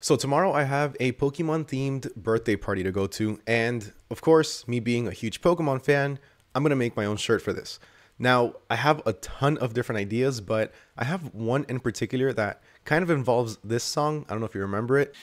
So tomorrow I have a Pokemon themed birthday party to go to, and of course, me being a huge Pokemon fan, I'm gonna make my own shirt for this. Now, I have a ton of different ideas, but I have one in particular that kind of involves this song. I don't know if you remember it.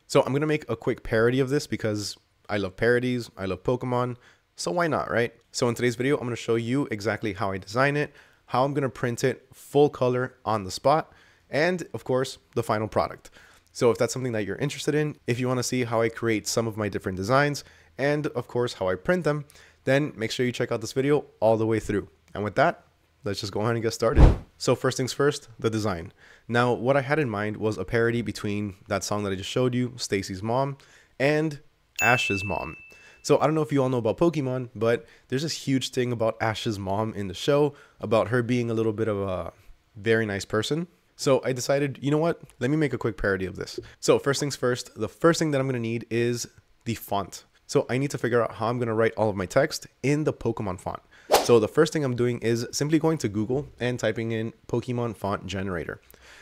So I'm gonna make a quick parody of this because I love parodies, I love Pokemon, so why not, right? So in today's video, I'm gonna show you exactly how I design it, how I'm gonna print it full color on the spot, and of course, the final product. So if that's something that you're interested in, if you wanna see how I create some of my different designs, and of course, how I print them, then make sure you check out this video all the way through. And with that, let's just go ahead and get started. So first things first, the design. Now, what I had in mind was a parody between that song that I just showed you, Stacy's mom, and Ash's mom. So I don't know if you all know about Pokemon, but there's this huge thing about Ash's mom in the show, about her being a little bit of a very nice person. So I decided, you know what, let me make a quick parody of this. So first things first, the first thing that I'm gonna need is the font. So I need to figure out how I'm gonna write all of my text in the Pokemon font. So the first thing I'm doing is simply going to Google and typing in Pokemon font generator.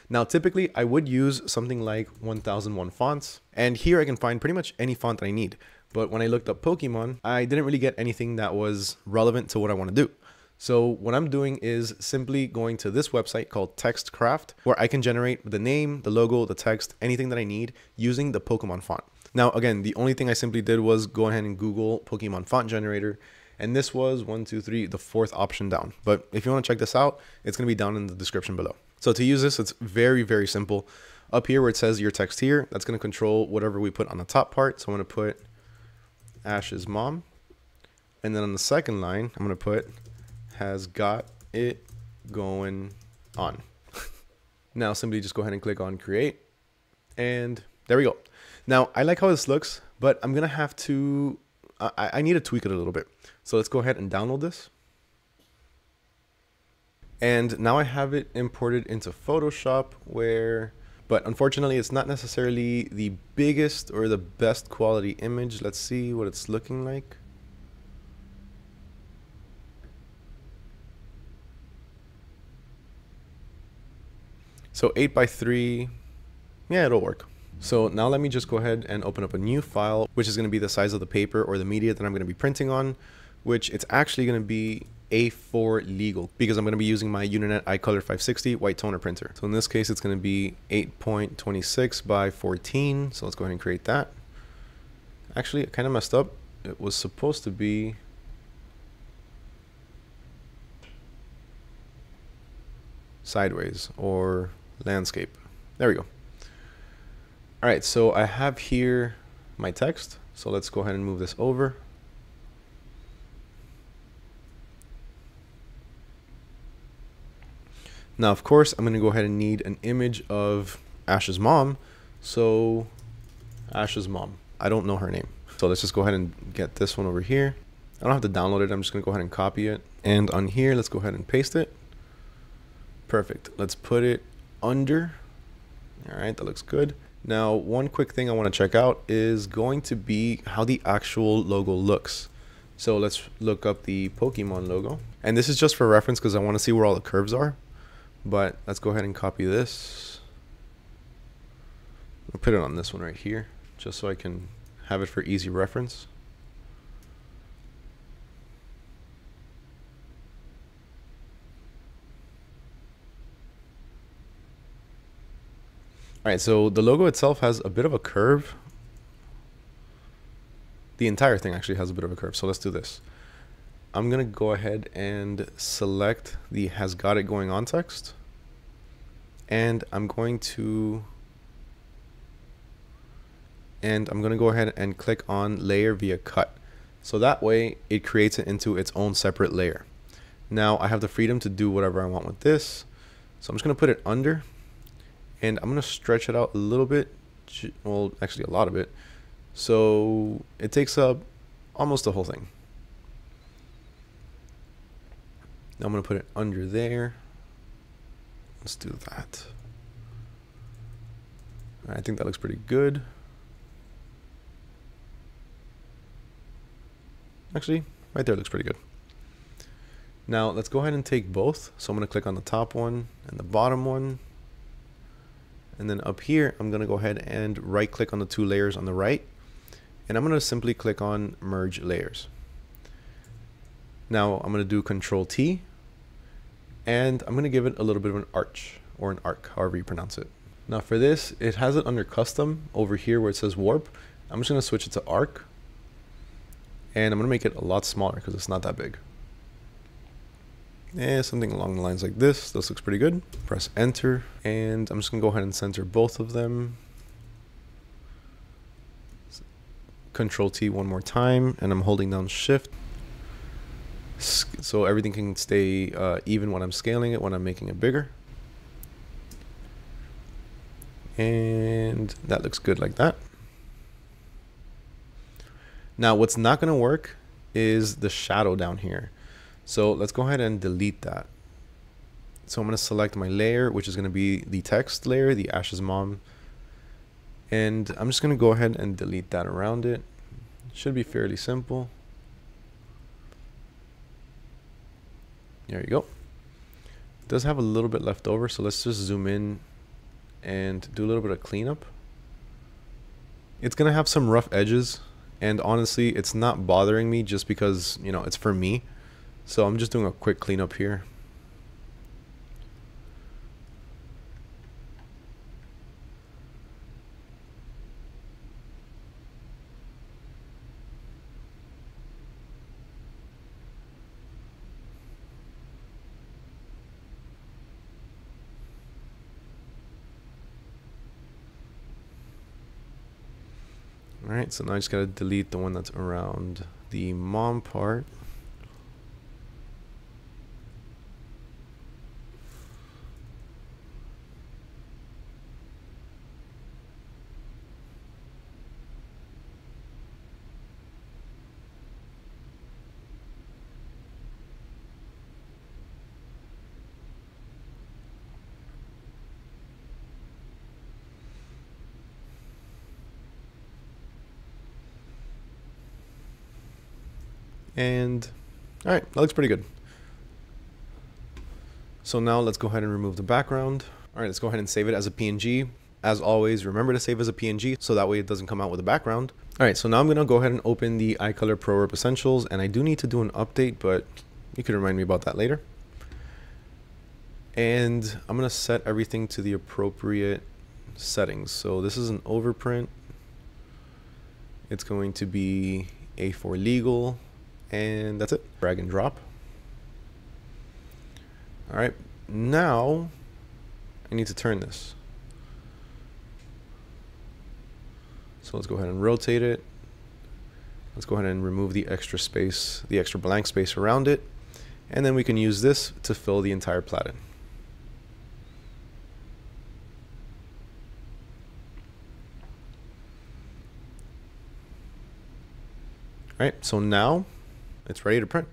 Now, typically I would use something like 1001 fonts, and here I can find pretty much any font that I need. But when I looked up Pokemon, I didn't really get anything that was relevant to what I want to do. So what I'm doing is simply going to this website called TextCraft, where I can generate the name, the logo, the text, anything that I need using the Pokemon font. Now, again, the only thing I simply did was go ahead and Google Pokemon font generator. And this was the fourth option down. But if you want to check this out, it's going to be down in the description below. So to use this, it's very, very simple. Up here where it says your text here, that's going to control whatever we put on the top part. So I'm going to put Ash's mom. And then on the second line, I'm going to put has got it going on. Now simply just go ahead and click on create. And there we go. Now I like how this looks, but I'm going to have to, I need to tweak it a little bit. So let's go ahead and download this. And now I have it imported into Photoshop but unfortunately it's not necessarily the biggest or the best quality image. Let's see what it's looking like. So 8:3, yeah, it'll work. So now let me just go ahead and open up a new file, which is going to be the size of the paper or the media that I'm going to be printing on, which it's actually going to be A4 legal because I'm going to be using my Uninet iColor 560 white toner printer. So in this case, it's going to be 8.26 by 14. So let's go ahead and create that. Actually, I kind of messed up. It was supposed to be sideways or landscape. There we go. All right, so I have here my text. So let's go ahead and move this over. Now, of course, I'm going to go ahead and need an image of Ash's mom. So Ash's mom, I don't know her name. So let's just go ahead and get this one over here. I don't have to download it. I'm just going to go ahead and copy it. And on here, let's go ahead and paste it. Perfect. Let's put it under. All right, that looks good. Now, one quick thing I want to check out is going to be how the actual logo looks. So let's look up the Pokemon logo. And this is just for reference because I want to see where all the curves are. But let's go ahead and copy this. I'll put it on this one right here, just so I can have it for easy reference. All right, so the logo itself has a bit of a curve. The entire thing actually has a bit of a curve. So let's do this. I'm going to go ahead and select the has got it going on text. And I'm going to go ahead and click on layer via cut. So that way it creates it into its own separate layer. Now I have the freedom to do whatever I want with this. So I'm just going to put it under. And I'm going to stretch it out a little bit. Well, actually a lot of it. So it takes up almost the whole thing. Now I'm going to put it under there. Let's do that. I think that looks pretty good. Actually, right there looks pretty good. Now let's go ahead and take both. So I'm going to click on the top one and the bottom one. And then up here, I'm going to go ahead and right click on the two layers on the right. And I'm going to simply click on merge layers. Now I'm going to do Control T, and I'm going to give it a little bit of an arch or an arc, however you pronounce it. Now for this, it has it under custom over here where it says warp. I'm just going to switch it to arc, and I'm going to make it a lot smaller because it's not that big. And something along the lines like this. This looks pretty good. Press enter, and I'm just going to go ahead and center both of them. Control T one more time, and I'm holding down shift so everything can stay even when I'm scaling it, when I'm making it bigger. And that looks good like that. Now what's not going to work is the shadow down here. So let's go ahead and delete that. So I'm going to select my layer, which is going to be the text layer, the Ash's mom. And I'm just going to go ahead and delete that around it. Should be fairly simple. There you go. It does have a little bit left over, so let's just zoom in and do a little bit of cleanup. It's going to have some rough edges, and honestly, it's not bothering me just because, you know, it's for me. So I'm just doing a quick cleanup here. Alright, so now I just gotta delete the one that's around the mom part. And all right, that looks pretty good. So now let's go ahead and remove the background. All right, let's go ahead and save it as a PNG. As always, remember to save as a PNG so that way it doesn't come out with a background. All right, so now I'm gonna go ahead and open the iColor Pro Rep Essentials, and I do need to do an update, but you can remind me about that later. And I'm gonna set everything to the appropriate settings. So this is an overprint. It's going to be A4 legal. And that's it. Drag and drop. All right, now I need to turn this. So let's go ahead and rotate it. Let's go ahead and remove the extra space, the extra blank space around it. And then we can use this to fill the entire platen. All right, so now it's ready to print.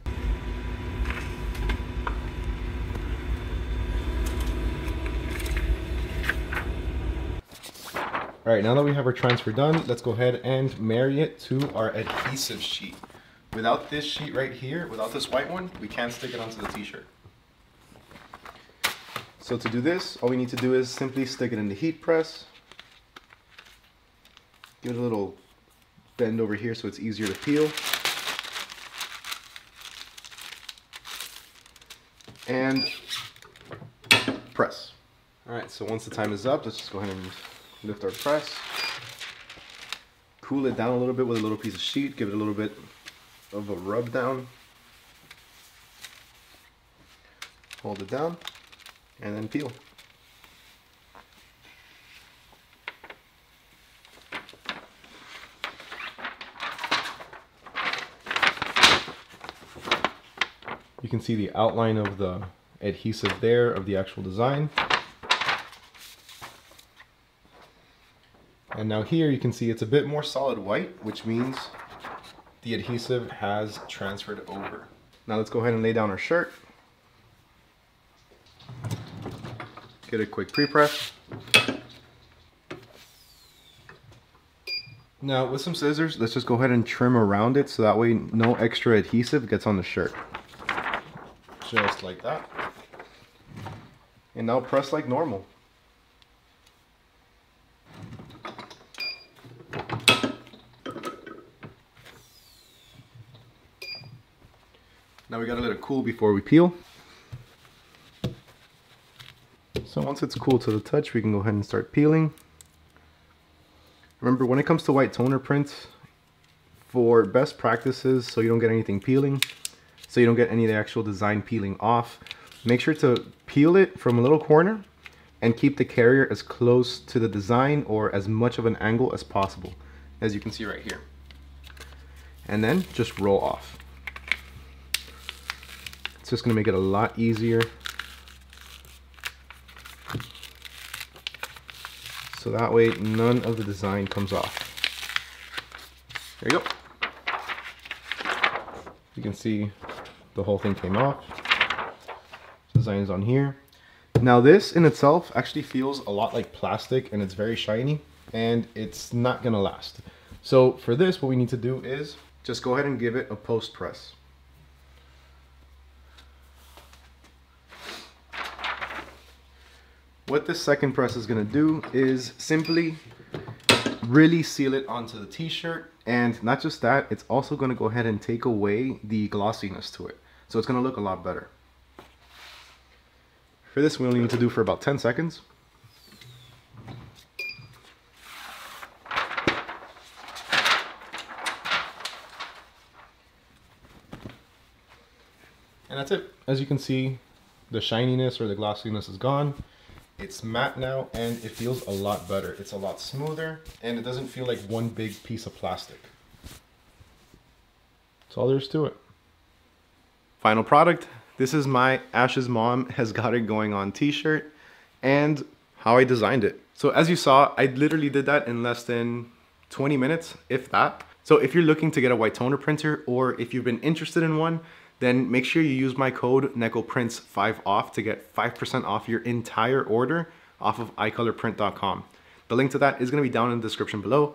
All right, now that we have our transfer done, let's go ahead and marry it to our adhesive sheet. Without this sheet right here, without this white one, we can't stick it onto the t-shirt. So to do this, all we need to do is simply stick it in the heat press. Give it a little bend over here so it's easier to peel. And press. All right, so once the time is up, let's just go ahead and lift our press. Cool it down a little bit with a little piece of sheet. Give it a little bit of a rub down. Hold it down and then peel. You can see the outline of the adhesive there of the actual design. And now here you can see it's a bit more solid white, which means the adhesive has transferred over. Now let's go ahead and lay down our shirt. Get a quick pre-press. Now with some scissors, let's just go ahead and trim around it so that way no extra adhesive gets on the shirt. Just like that. And now press like normal. Now we gotta let it cool before we peel. So once it's cool to the touch, we can go ahead and start peeling. Remember, when it comes to white toner prints, for best practices, so you don't get anything peeling, so you don't get any of the actual design peeling off, make sure to peel it from a little corner and keep the carrier as close to the design or as much of an angle as possible, as you can see right here. And then just roll off. It's just gonna make it a lot easier. So that way none of the design comes off. There you go. You can see the whole thing came off. Design is on here. Now this in itself actually feels a lot like plastic, and it's very shiny and it's not gonna last. So for this, what we need to do is just go ahead and give it a post press. What this second press is gonna do is simply really seal it onto the t-shirt, and not just that, it's also gonna go ahead and take away the glossiness to it. So it's gonna look a lot better. For this, we only need to do for about 10 seconds. And that's it. As you can see, the shininess or the glossiness is gone. It's matte now, and it feels a lot better. It's a lot smoother, and it doesn't feel like one big piece of plastic. That's all there is to it. Final product. This is my Ash's Mom Has Got It Going On t-shirt, and how I designed it. So as you saw, I literally did that in less than 20 minutes, if that. So if you're looking to get a white toner printer, or if you've been interested in one, then make sure you use my code NECOPRINTS5OFF to get 5% off your entire order off of iColorPrint.com. The link to that is going to be down in the description below.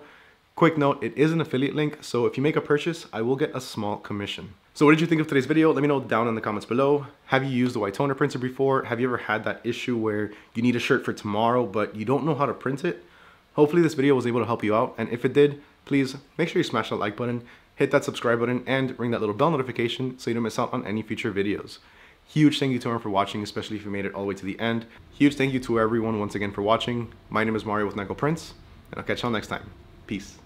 Quick note, it is an affiliate link, so if you make a purchase, I will get a small commission. So what did you think of today's video? Let me know down in the comments below. Have you used a white toner printer before? Have you ever had that issue where you need a shirt for tomorrow, but you don't know how to print it? Hopefully this video was able to help you out, and if it did, please make sure you smash that like button, hit that subscribe button, and ring that little bell notification so you don't miss out on any future videos. Huge thank you to everyone for watching, especially if you made it all the way to the end. Huge thank you to everyone once again for watching. My name is Mario with NECOPRINTS, and I'll catch y'all next time. Peace.